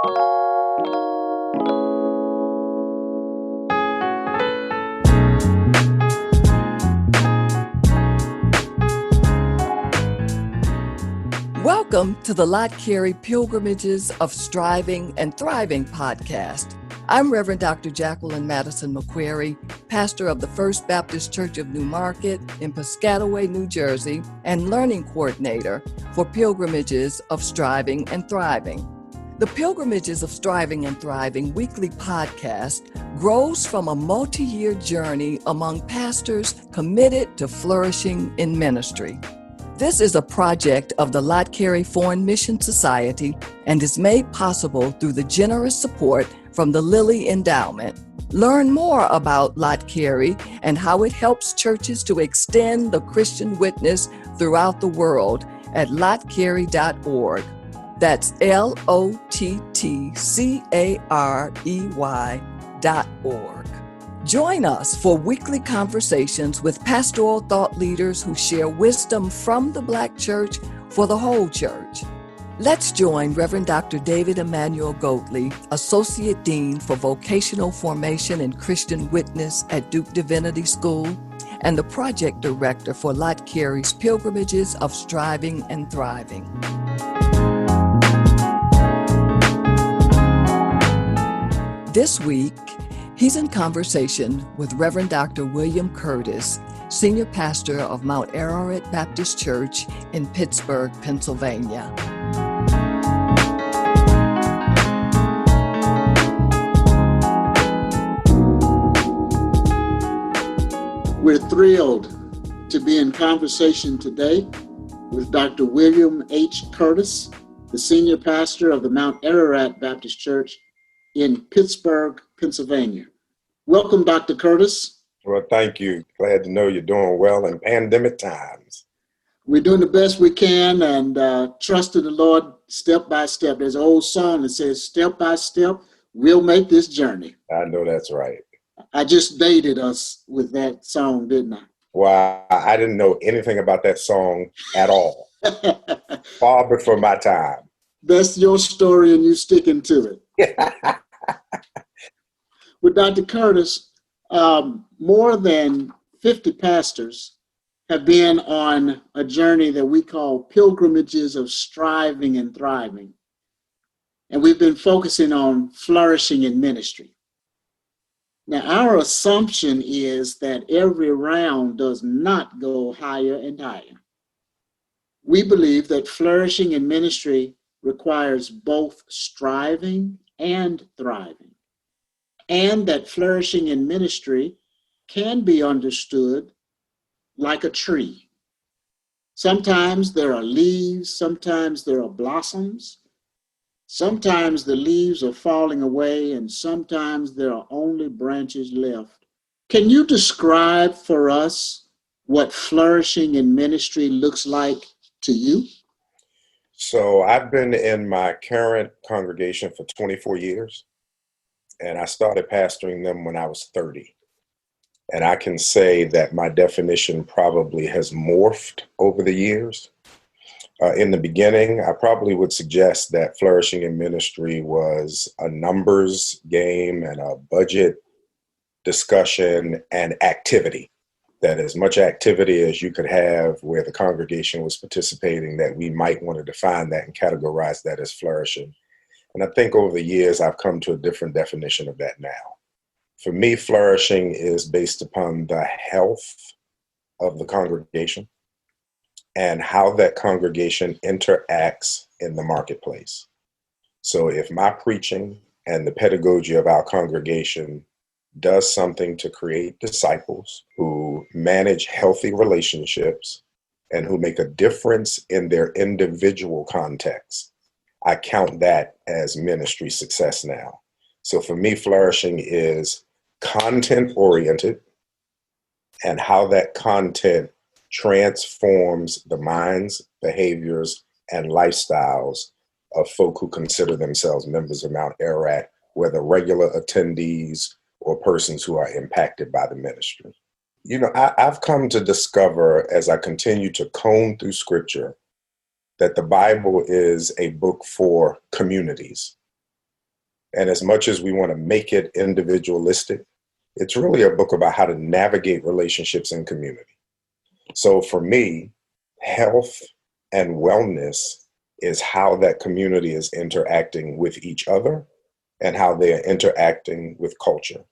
Welcome to the Lott Carey Pilgrimages of Striving and Thriving podcast. I'm Reverend Dr. Jacqueline Madison McQuarrie, pastor of the First Baptist Church of New Market in Piscataway, New Jersey, and learning coordinator for Pilgrimages of Striving and Thriving. The Pilgrimages of Striving and Thriving weekly podcast grows from a multi-year journey among pastors committed to flourishing in ministry. This is a project of the Lott Carey Foreign Mission Society and is made possible through the generous support from the Lilly Endowment. Learn more about Lott Carey and how it helps churches to extend the Christian witness throughout the world at lottcarey.org. That's LOTTCAREY.org. Join us for weekly conversations with pastoral thought leaders who share wisdom from the Black church for the whole church. Let's join Reverend Dr. David Emmanuel Goatley, Associate Dean for Vocational Formation and Christian Witness at Duke Divinity School, and the Project Director for Lott Carey's Pilgrimages of Striving and Thriving. This week, he's in conversation with Reverend Dr. William Curtis, Senior Pastor of Mount Ararat Baptist Church in Pittsburgh, Pennsylvania. We're thrilled to be in conversation today with Dr. William H. Curtis, the Senior Pastor of the Mount Ararat Baptist Church in Pittsburgh, Pennsylvania. Welcome, Dr. Curtis. Well, thank you. Glad to know you're doing well in pandemic times. We're doing the best we can and trusting the Lord step by step. There's an old song that says, step by step, we'll make this journey. I know that's right. I just dated us with that song, didn't I? Wow, I didn't know anything about that song at all. Far before my time. That's your story and you sticking to it. With Dr. Curtis, more than 50 pastors have been on a journey that we call Pilgrimages of Striving and Thriving. And we've been focusing on flourishing in ministry. Now, our assumption is that every round does not go higher and higher. We believe that flourishing in ministry requires both striving and thriving, and that flourishing in ministry can be understood like a tree. Sometimes there are leaves, sometimes there are blossoms, sometimes the leaves are falling away, and sometimes there are only branches left. Can you describe for us what flourishing in ministry looks like to you? So I've been in my current congregation for 24 years, and I started pastoring them when I was 30. And I can say that my definition probably has morphed over the years. In the beginning, I probably would suggest that flourishing in ministry was a numbers game and a budget discussion and activity. That as much activity as you could have where the congregation was participating, that we might want to define that and categorize that as flourishing. And I think over the years, I've come to a different definition of that now. For me, flourishing is based upon the health of the congregation and how that congregation interacts in the marketplace. So if my preaching and the pedagogy of our congregation does something to create disciples who manage healthy relationships and who make a difference in their individual context, I count that as ministry success now. So for me, flourishing is content-oriented and how that content transforms the minds, behaviors, and lifestyles of folk who consider themselves members of Mount Ararat, whether regular attendees or persons who are impacted by the ministry. You know, I've come to discover as I continue to comb through scripture that the Bible is a book for communities. And as much as we want to make it individualistic, it's really a book about how to navigate relationships in community. So for me, health and wellness is how that community is interacting with each other and how they are interacting with culture.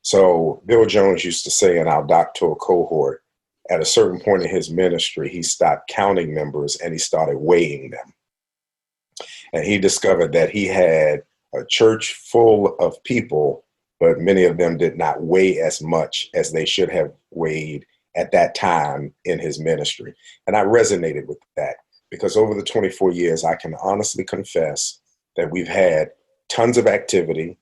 So Bill Jones used to say in our doctoral cohort, at a certain point in his ministry, he stopped counting members and he started weighing them. And he discovered that he had a church full of people, but many of them did not weigh as much as they should have weighed at that time in his ministry. And I resonated with that because over the 24 years, I can honestly confess that we've had tons of activity,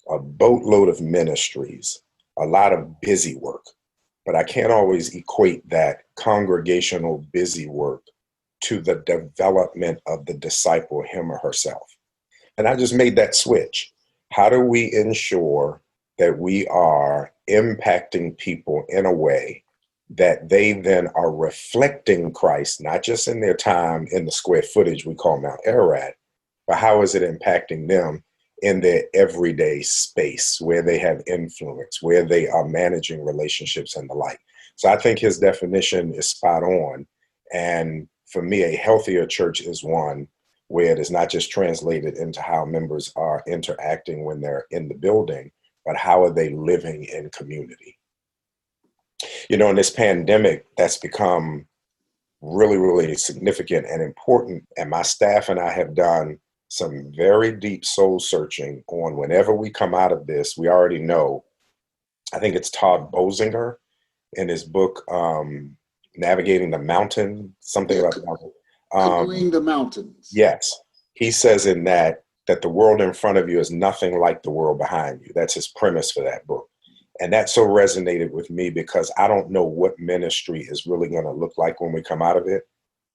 a boatload of ministries, a lot of busy work, but I can't always equate that congregational busy work to the development of the disciple, him or herself. And I just made that switch. How do we ensure that we are impacting people in a way that they then are reflecting Christ, not just in their time in the square footage we call Mount Ararat, but how is it impacting them in their everyday space where they have influence, where they are managing relationships and the like. So I think his definition is spot on. And for me, a healthier church is one where it is not just translated into how members are interacting when they're in the building, but how are they living in community? You know, in this pandemic, that's become really, really significant and important. And my staff and I have done some very deep soul searching on whenever we come out of this, we already know, I think it's Todd Bozinger in his book, Navigating the Mountain, something about Canoeing the Mountains. Yes. He says in that the world in front of you is nothing like the world behind you. That's his premise for that book. And that so resonated with me because I don't know what ministry is really going to look like when we come out of it.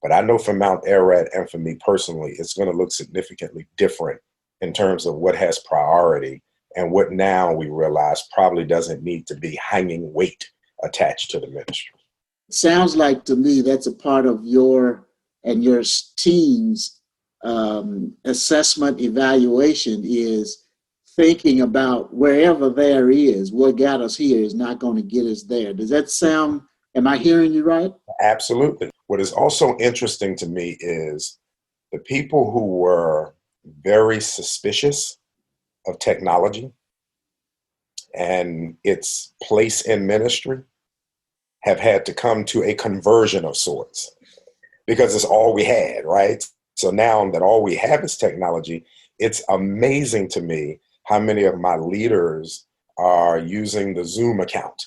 But I know for Mount Ararat and for me personally, it's going to look significantly different in terms of what has priority and what now we realize probably doesn't need to be hanging weight attached to the ministry. Sounds like to me that's a part of your and your team's assessment evaluation is thinking about wherever there is, what got us here is not going to get us there. Does that sound, am I hearing you right? Absolutely. What is also interesting to me is the people who were very suspicious of technology and its place in ministry have had to come to a conversion of sorts because it's all we had, right? So now that all we have is technology, it's amazing to me how many of my leaders are using the Zoom account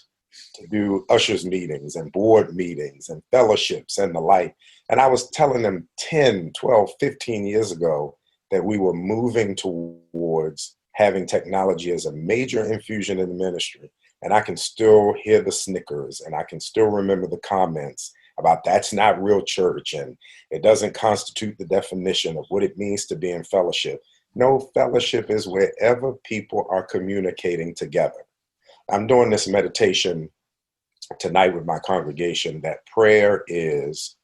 to do ushers meetings and board meetings and fellowships and the like. And I was telling them 10, 12, 15 years ago that we were moving towards having technology as a major infusion in the ministry. And I can still hear the snickers and I can still remember the comments about that's not real church and it doesn't constitute the definition of what it means to be in fellowship. No, fellowship is wherever people are communicating together. I'm doing this meditation tonight with my congregation that prayer is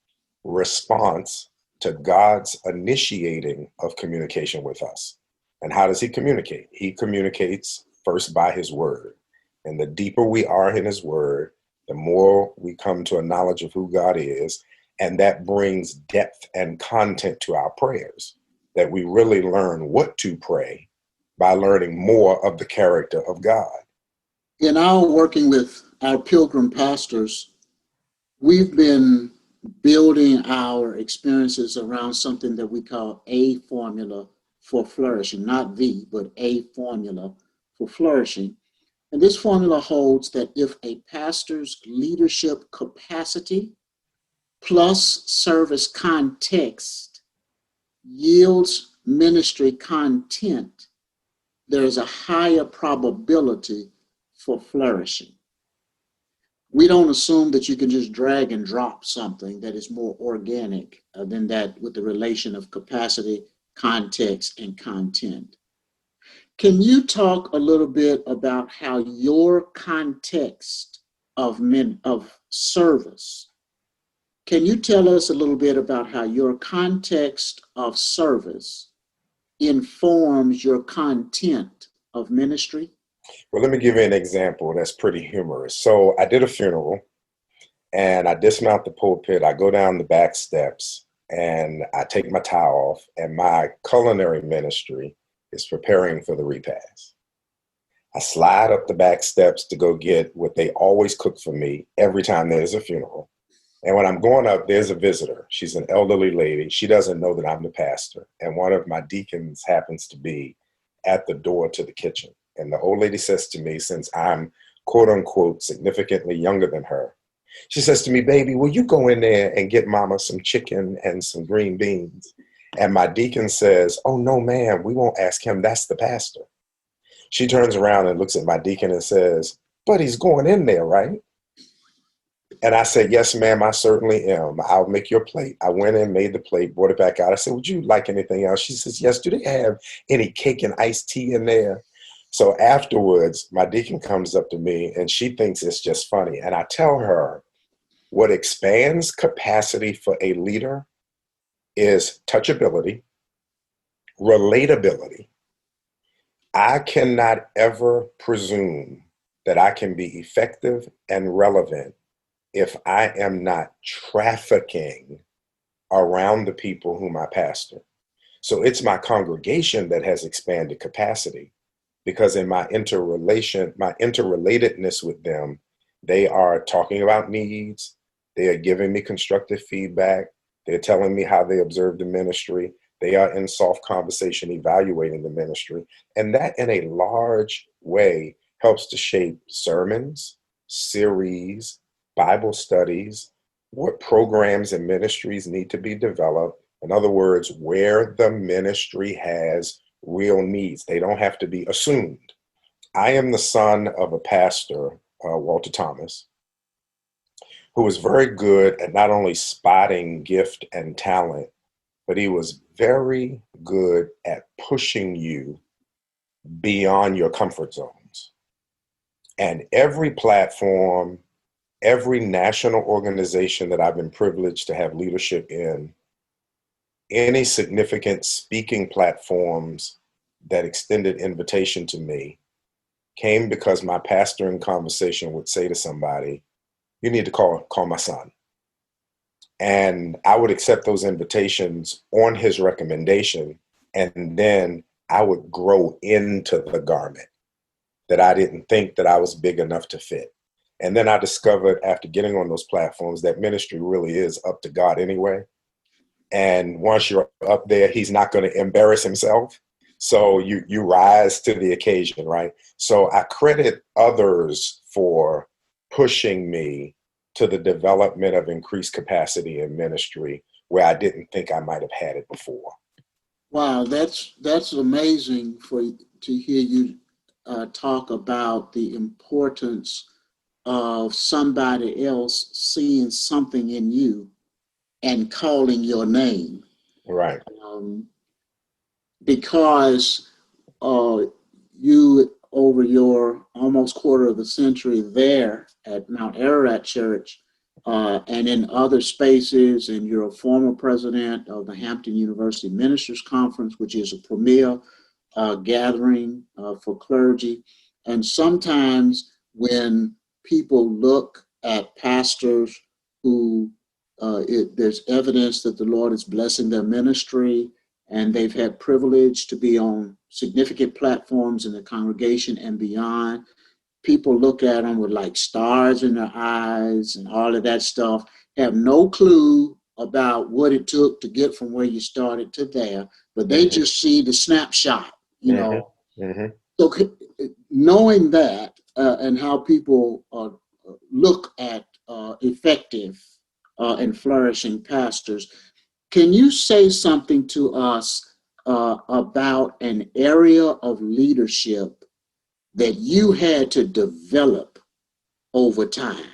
response to God's initiating of communication with us. And how does he communicate? He communicates first by his word. And the deeper we are in his word, the more we come to a knowledge of who God is. And that brings depth and content to our prayers, that we really learn what to pray by learning more of the character of God. In our working with our pilgrim pastors, we've been building our experiences around something that we call a formula for flourishing, not the, but a formula for flourishing. And this formula holds that if a pastor's leadership capacity plus service context yields ministry content, there is a higher probability for flourishing. We don't assume that you can just drag and drop something that is more organic than that with the relation of capacity, context, and content. Can you talk a little bit about how your context of service, can you tell us a little bit about how your context of service informs your content of ministry? Well, let me give you an example that's pretty humorous. So I did a funeral and I dismount the pulpit. I go down the back steps and I take my tie off, and my culinary ministry is preparing for the repast. I slide up the back steps to go get what they always cook for me every time there's a funeral. And when I'm going up, there's a visitor. She's an elderly lady. She doesn't know that I'm the pastor. And one of my deacons happens to be at the door to the kitchen. And the old lady says to me, since I'm quote unquote significantly younger than her, she says to me, baby, will you go in there and get mama some chicken and some green beans? And my deacon says, oh, no, ma'am, we won't ask him. That's the pastor. She turns around and looks at my deacon and says, but he's going in there, right? And I said, yes, ma'am, I certainly am. I'll make your plate. I went in, made the plate, brought it back out. I said, would you like anything else? She says, yes. Do they have any cake and iced tea in there? So afterwards, my deacon comes up to me and she thinks it's just funny. And I tell her what expands capacity for a leader is touchability, relatability. I cannot ever presume that I can be effective and relevant if I am not trafficking around the people whom I pastor. So it's my congregation that has expanded capacity, because in my interrelatedness with them, they are talking about needs. They are giving me constructive feedback. They're telling me how they observe the ministry. They are in soft conversation evaluating the ministry. And that in a large way helps to shape sermons, series, Bible studies, what programs and ministries need to be developed. In other words, where the ministry has real needs. They don't have to be assumed. I am the son of a pastor, Walter Thomas, who was very good at not only spotting gift and talent, but he was very good at pushing you beyond your comfort zones. And every platform, every national organization that I've been privileged to have leadership in, any significant speaking platforms that extended invitation to me came because my pastor in conversation would say to somebody, you need to call my son. And I would accept those invitations on his recommendation. And then I would grow into the garment that I didn't think that I was big enough to fit. And then I discovered after getting on those platforms that ministry really is up to God anyway. And once you're up there, he's not going to embarrass himself. So you rise to the occasion, right? So I credit others for pushing me to the development of increased capacity in ministry where I didn't think I might have had it before. Wow, that's amazing to hear you talk about the importance of somebody else seeing something in you and calling your name. Right. Because you, over your almost quarter of a century there at Mount Ararat Church and in other spaces, and you're a former president of the Hampton University Ministers Conference, which is a premier gathering for clergy. And sometimes when people look at pastors who there's evidence that the Lord is blessing their ministry, and they've had privilege to be on significant platforms in the congregation and beyond. People look at them with like stars in their eyes and all of that stuff, have no clue about what it took to get from where you started to there, but they just see the snapshot, you know. So knowing that and how people look at effective and flourishing pastors, can you say something to us about an area of leadership that you had to develop over time?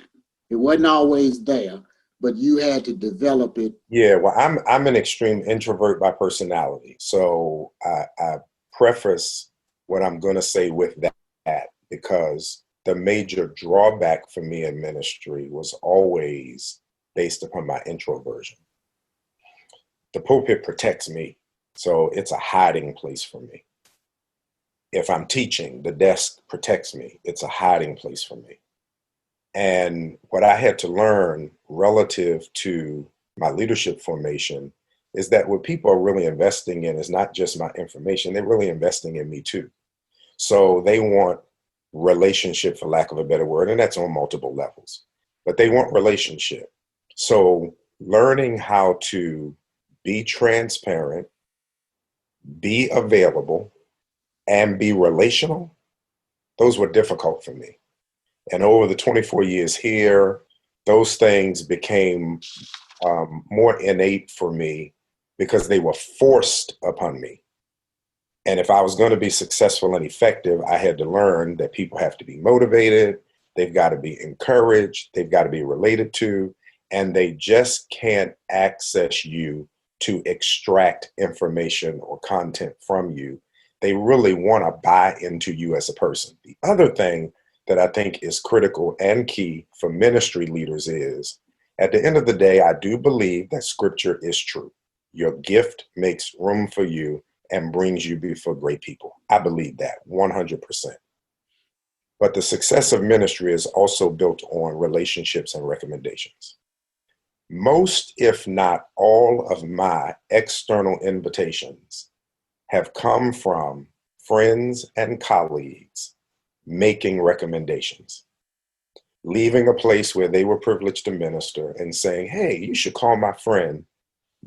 It wasn't always there, but you had to develop it. Yeah, well, I'm an extreme introvert by personality. So I preface what I'm going to say with that, because the major drawback for me in ministry was always based upon my introversion. The pulpit protects me. So it's a hiding place for me. If I'm teaching, the desk protects me. It's a hiding place for me. And what I had to learn relative to my leadership formation is that what people are really investing in is not just my information, they're really investing in me too. So they want relationship, for lack of a better word, and that's on multiple levels, but they want relationship. So learning how to be transparent, be available, and be relational, those were difficult for me. And over the 24 years here, those things became more innate for me because they were forced upon me. And if I was going to be successful and effective, I had to learn that people have to be motivated, they've got to be encouraged, they've got to be related to, and they just can't access you to extract information or content from you. They really want to buy into you as a person. The other thing that I think is critical and key for ministry leaders is, at the end of the day, I do believe that scripture is true. Your gift makes room for you and brings you before great people. I believe that 100%. But the success of ministry is also built on relationships and recommendations. Most, if not all, of my external invitations have come from friends and colleagues making recommendations, leaving a place where they were privileged to minister and saying, hey, you should call my friend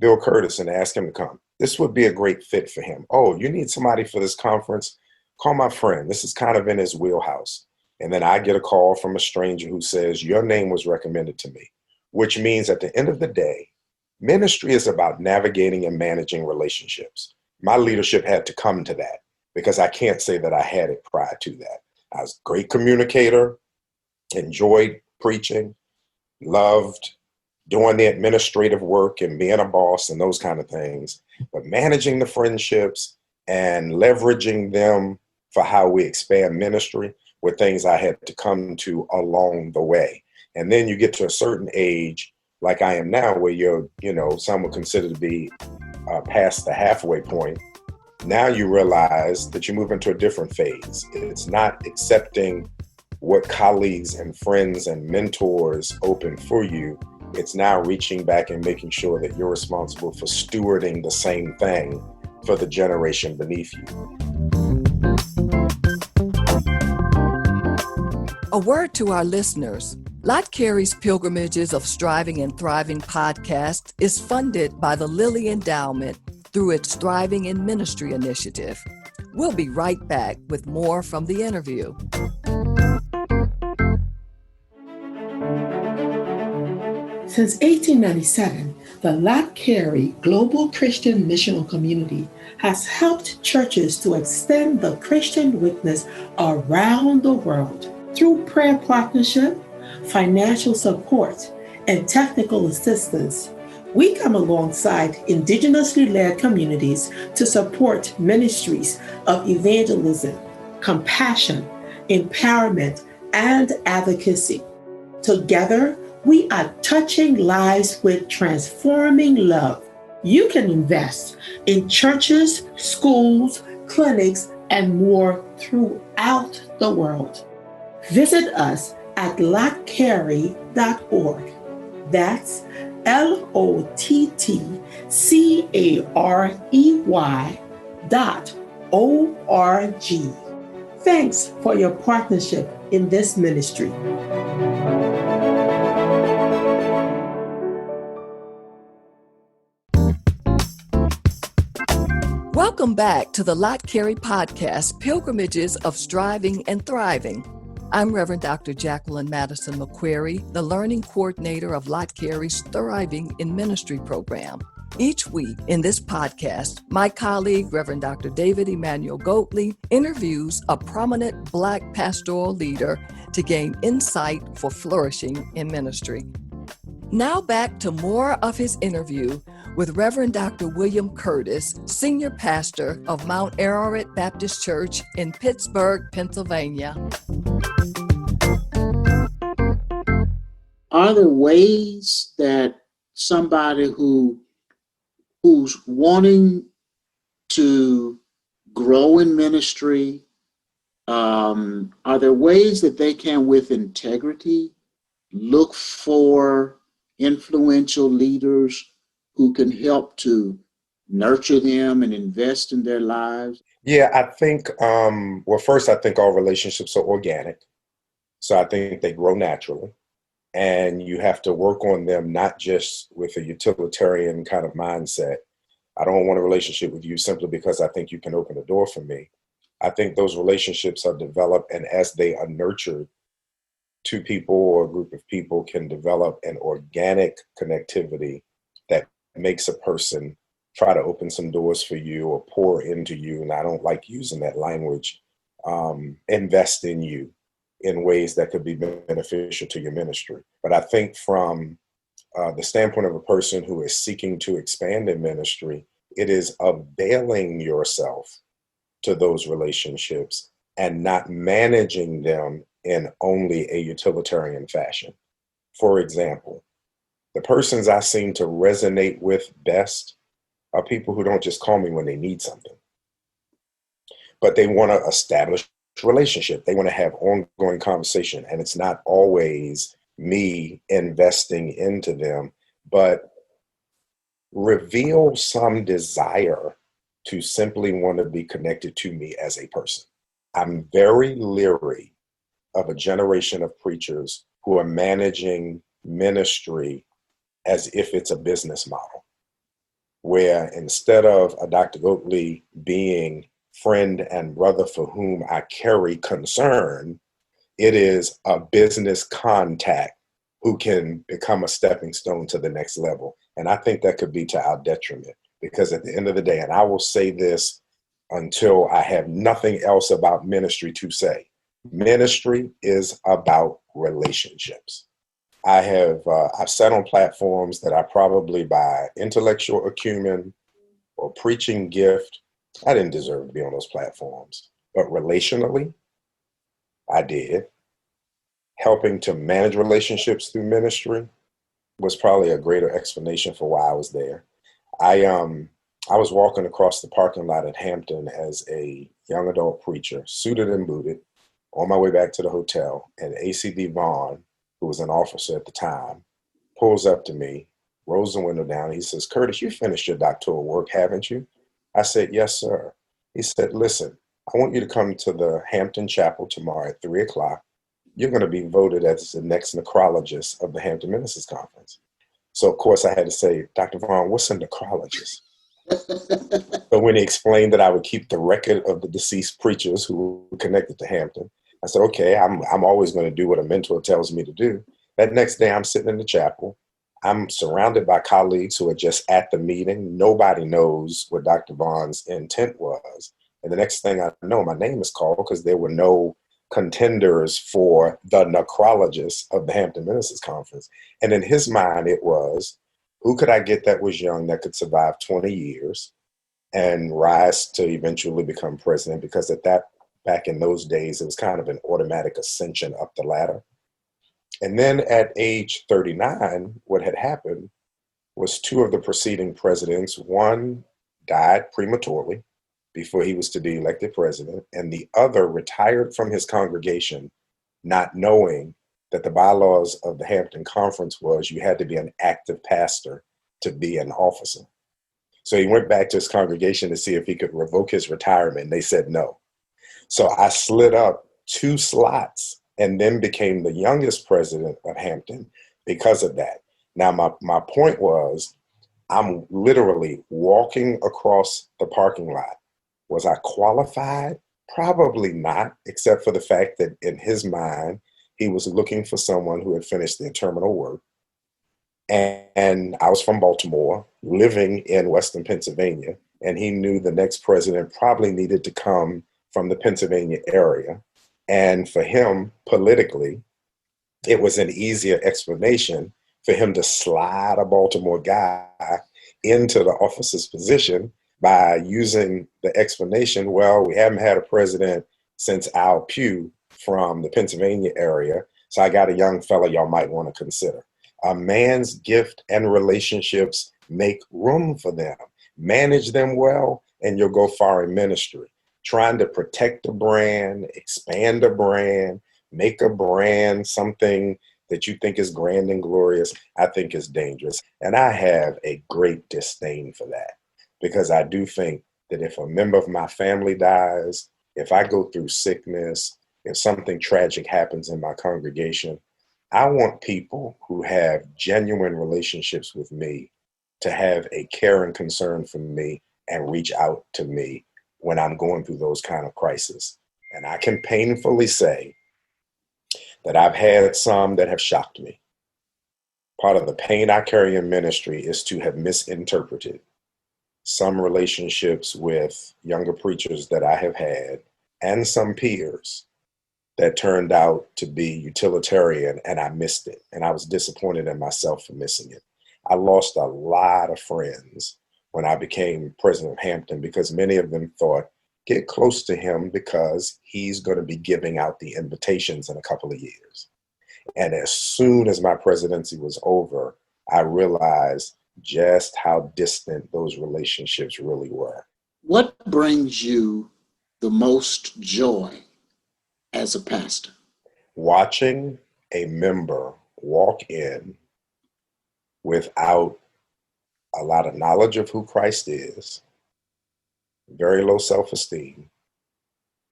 Bill Curtis and ask him to come. This would be a great fit for him. Oh, you need somebody for this conference? Call my friend. This is kind of in his wheelhouse. And then I get a call from a stranger who says, your name was recommended to me, which means at the end of the day, ministry is about navigating and managing relationships. My leadership had to come to that because I can't say that I had it prior to that. I was a great communicator, enjoyed preaching, loved doing the administrative work and being a boss and those kind of things, but managing the friendships and leveraging them for how we expand ministry were things I had to come to along the way. And then you get to a certain age, like I am now, where some would consider to be past the halfway point. Now you realize that you move into a different phase. It's not accepting what colleagues and friends and mentors open for you. It's now reaching back and making sure that you're responsible for stewarding the same thing for the generation beneath you. A word to our listeners. Lott Carey's Pilgrimages of Striving and Thriving podcast is funded by the Lilly Endowment through its Thriving in Ministry initiative. We'll be right back with more from the interview. Since 1897, the Lott Carey Global Christian Missional Community has helped churches to extend the Christian witness around the world through prayer partnership, financial support, and technical assistance. We come alongside indigenously led communities to support ministries of evangelism, compassion, empowerment, and advocacy. Together, we are touching lives with transforming love. You can invest in churches, schools, clinics, and more throughout the world. Visit us at lottcarey.org. That's LOTTCarey.org. Thanks for your partnership in this ministry. Welcome back to the Lott Carey podcast, Pilgrimages of Striving and Thriving. I'm Reverend Dr. Jacqueline Madison McQuarrie, the Learning Coordinator of Lott Carey's Thriving in Ministry program. Each week in this podcast, my colleague, Reverend Dr. David Emmanuel Goatley, interviews a prominent Black pastoral leader to gain insight for flourishing in ministry. Now back to more of his interview with Reverend Dr. William Curtis, Senior Pastor of Mount Ararat Baptist Church in Pittsburgh, Pennsylvania. Are there ways that somebody who's wanting to grow in ministry? Are there ways that they can, with integrity, look for influential leaders who can help to nurture them and invest in their lives? Yeah, I think, well, first, I think all relationships are organic. So I think they grow naturally. And you have to work on them not just with a utilitarian kind of mindset. I don't want a relationship with you simply because I think you can open a door for me. I think those relationships are developed, and as they are nurtured, two people or a group of people can develop an organic connectivity that makes a person try to open some doors for you or pour into you. And I don't like using that language, invest in you in ways that could be beneficial to your ministry. But I think from the standpoint of a person who is seeking to expand in ministry, it is availing yourself to those relationships and not managing them in only a utilitarian fashion. For example, the persons I seem to resonate with best are people who don't just call me when they need something, but they want to establish relationship. They want to have ongoing conversation. And it's not always me investing into them, but reveal some desire to simply want to be connected to me as a person. I'm very leery of a generation of preachers who are managing ministry as if it's a business model, where instead of a Dr. Goatley being friend and brother for whom I carry concern, it is a business contact who can become a stepping stone to the next level. And I think that could be to our detriment, because at the end of the day, and I will say this until I have nothing else about ministry to say, ministry is about relationships. I've sat on platforms that I probably, by intellectual acumen or preaching gift, I didn't deserve to be on those platforms. But relationally, I did. Helping to manage relationships through ministry was probably a greater explanation for why I was there. I was walking across the parking lot at Hampton as a young adult preacher, suited and booted, on my way back to the hotel, and ACD Vaughn, who was an officer at the time, pulls up to me, rolls the window down. He says, "Curtis, you finished your doctoral work, haven't you?" I said, "Yes, sir." He said, "Listen, I want you to come to the Hampton Chapel tomorrow at 3:00. You're going to be voted as the next necrologist of the Hampton Ministers Conference." So, of course, I had to say, "Dr. Vaughn, what's a necrologist?" But when he explained that I would keep the record of the deceased preachers who were connected to Hampton, I said, okay, I'm always going to do what a mentor tells me to do. That next day, I'm sitting in the chapel. I'm surrounded by colleagues who are just at the meeting. Nobody knows what Dr. Vaughn's intent was. And the next thing I know, my name is called because there were no contenders for the necrologist of the Hampton Ministers Conference. And in his mind, it was, who could I get that was young, that could survive 20 years and rise to eventually become president? Because back in those days, it was kind of an automatic ascension up the ladder. And then at age 39, what had happened was two of the preceding presidents, one died prematurely before he was to be elected president, and the other retired from his congregation, not knowing that the bylaws of the Hampton Conference was you had to be an active pastor to be an officer. So he went back to his congregation to see if he could revoke his retirement, and they said no. So I slid up 2 slots and then became the youngest president of Hampton because of that. Now, my point was, I'm literally walking across the parking lot. Was I qualified? Probably not, except for the fact that in his mind, he was looking for someone who had finished their terminal work. And I was from Baltimore, living in Western Pennsylvania, and he knew the next president probably needed to come from the Pennsylvania area. And for him, politically, it was an easier explanation for him to slide a Baltimore guy into the officer's position by using the explanation, well, we haven't had a president since Al Pugh from the Pennsylvania area, so I got a young fella y'all might want to consider. A man's gift and relationships make room for them. Manage them well, and you'll go far in ministry. Trying to protect a brand, expand a brand, make a brand something that you think is grand and glorious, I think is dangerous. And I have a great disdain for that, because I do think that if a member of my family dies, if I go through sickness, if something tragic happens in my congregation, I want people who have genuine relationships with me to have a care and concern for me and reach out to me when I'm going through those kind of crises. And I can painfully say that I've had some that have shocked me. Part of the pain I carry in ministry is to have misinterpreted some relationships with younger preachers that I have had and some peers that turned out to be utilitarian, and I missed it. And I was disappointed in myself for missing it. I lost a lot of friends when I became president of Hampton, because many of them thought, get close to him because he's going to be giving out the invitations in a couple of years. And as soon as my presidency was over, I realized just how distant those relationships really were. What brings you the most joy as a pastor? Watching a member walk in without a lot of knowledge of who Christ is, very low self-esteem,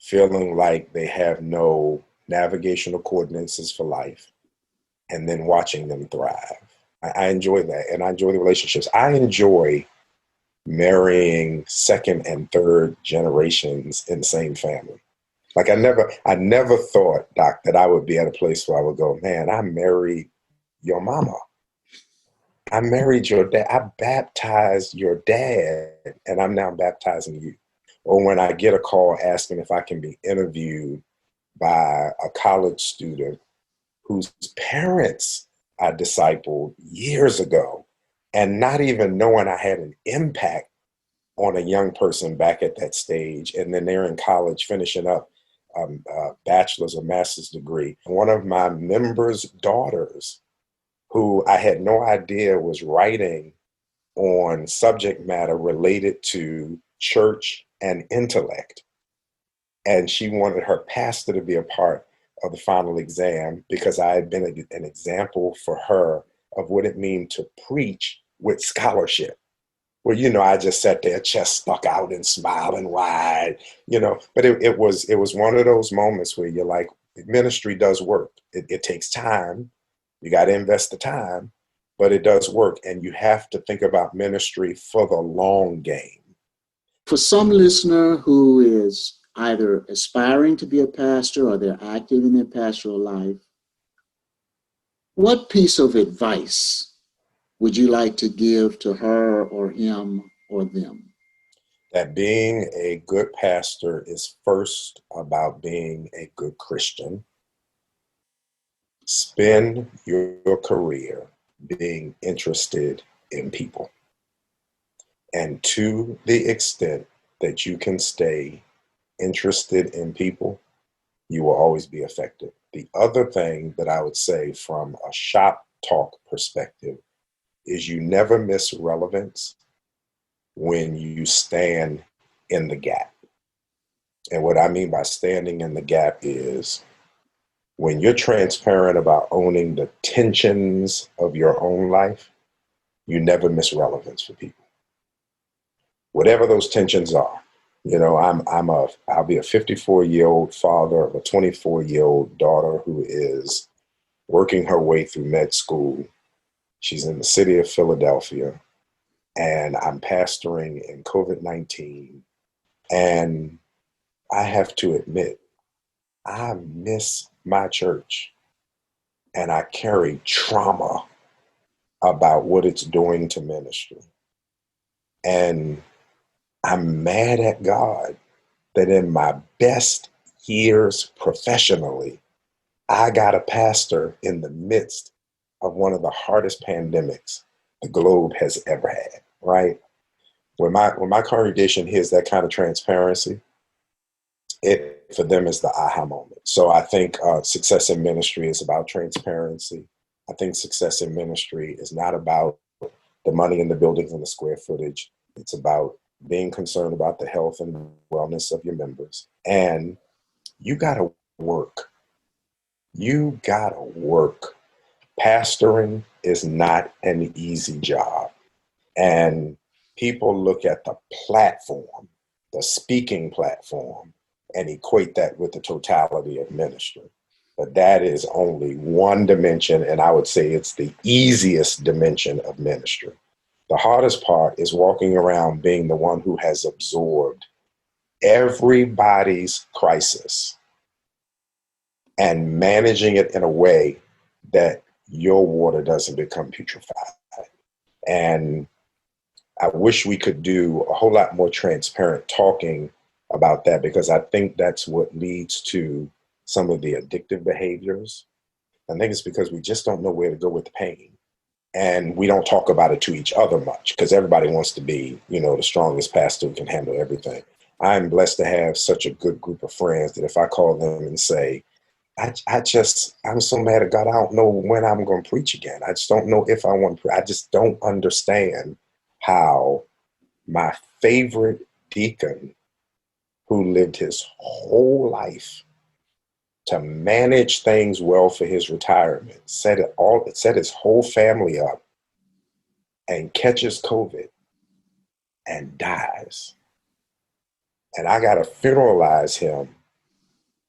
feeling like they have no navigational coordinates for life, and then watching them thrive. I enjoy that, and I enjoy the relationships. I enjoy marrying second and third generations in the same family. Like I never thought, Doc, that I would be at a place where I would go, man, I married your mama. I married your dad. I baptized your dad, and I'm now baptizing you. Or when I get a call asking if I can be interviewed by a college student whose parents I discipled years ago, and not even knowing I had an impact on a young person back at that stage. And then they're in college finishing up a bachelor's or master's degree. One of my members' daughters, who I had no idea was writing on subject matter related to church and intellect. And she wanted her pastor to be a part of the final exam because I had been an example for her of what it means to preach with scholarship. Well, I just sat there, chest stuck out and smiling wide, but it was one of those moments where you're like, ministry does work. It takes time. You got to invest the time, but it does work. And you have to think about ministry for the long game. For some listener who is either aspiring to be a pastor or they're active in their pastoral life, what piece of advice would you like to give to her or him or them? That being a good pastor is first about being a good Christian. Spend your career being interested in people. And to the extent that you can stay interested in people, you will always be effective. The other thing that I would say from a shop talk perspective is you never miss relevance when you stand in the gap. And what I mean by standing in the gap is when you're transparent about owning the tensions of your own life, you never miss relevance for people. Whatever those tensions are. I'll be a 54-year-old father of a 24-year-old daughter who is working her way through med school. She's in the city of Philadelphia, and I'm pastoring in COVID-19. And I have to admit, I miss my church, and I carry trauma about what it's doing to ministry. And I'm mad at God that in my best years professionally, I got a pastor in the midst of one of the hardest pandemics the globe has ever had, right? When my congregation hears that kind of transparency, it for them is the aha moment. So I think success in ministry is about transparency. I think success in ministry is not about the money in the buildings and the square footage. It's about being concerned about the health and wellness of your members. And you got to work. You got to work. Pastoring is not an easy job. And people look at the platform, the speaking platform, and equate that with the totality of ministry. But that is only one dimension, and I would say it's the easiest dimension of ministry. The hardest part is walking around being the one who has absorbed everybody's crisis and managing it in a way that your water doesn't become putrefied. And I wish we could do a whole lot more transparent talking about that, because I think that's what leads to some of the addictive behaviors. I think it's because we just don't know where to go with the pain. And we don't talk about it to each other much, because everybody wants to be, the strongest pastor who can handle everything. I'm blessed to have such a good group of friends that if I call them and say, I'm so mad at God, I don't know when I'm going to preach again. I just don't know if I want to. I just don't understand how my favorite deacon, who lived his whole life to manage things well for his retirement, set his whole family up, and catches COVID and dies. And I got to funeralize him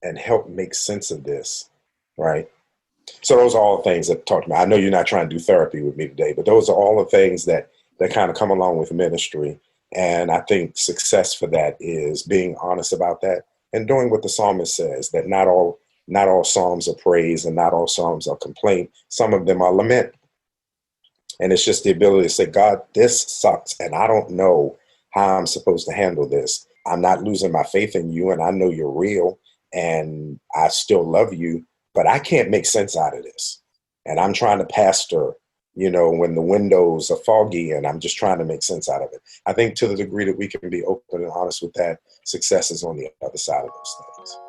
and help make sense of this, right? So those are all things that talk to me. I know you're not trying to do therapy with me today, but those are all the things that kind of come along with ministry. And I think success for that is being honest about that and doing what the psalmist says, that not all psalms are praise and not all psalms are complaint. Some of them are lament. And it's just the ability to say, God, this sucks, and I don't know how I'm supposed to handle this. I'm not losing my faith in you, and I know you're real, and I still love you, but I can't make sense out of this. And I'm trying to pastor, when the windows are foggy, and I'm just trying to make sense out of it. I think to the degree that we can be open and honest with that, success is on the other side of those things.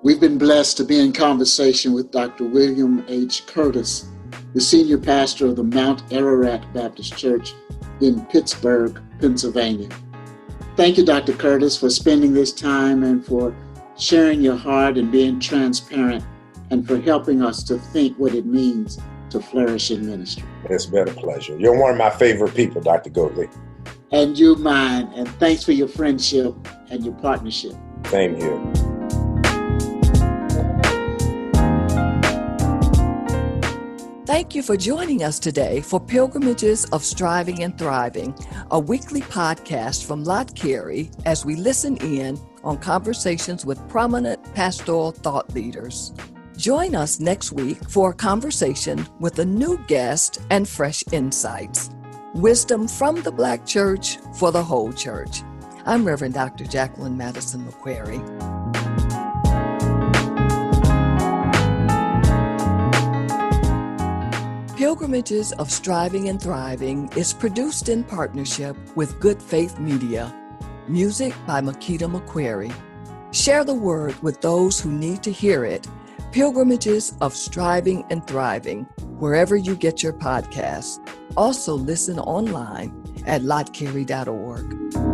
We've been blessed to be in conversation with Dr. William H. Curtis, the senior pastor of the Mount Ararat Baptist Church in Pittsburgh, Pennsylvania. Thank you, Dr. Curtis, for spending this time and for sharing your heart and being transparent, and for helping us to think what it means to flourish in ministry. It's been a pleasure. You're one of my favorite people, Dr. Goatley. And you mine. And thanks for your friendship and your partnership. Same here. Thank you for joining us today for Pilgrimages of Striving and Thriving, a weekly podcast from Lott Carey as we listen in on conversations with prominent pastoral thought leaders. Join us next week for a conversation with a new guest and fresh insights. Wisdom from the Black Church for the whole church. I'm Reverend Dr. Jacqueline Madison McQuarrie. Pilgrimages of Striving and Thriving is produced in partnership with Good Faith Media. Music by Makita McQuarrie. Share the word with those who need to hear it. Pilgrimages of Striving and Thriving, wherever you get your podcasts. Also listen online at lottcarey.org.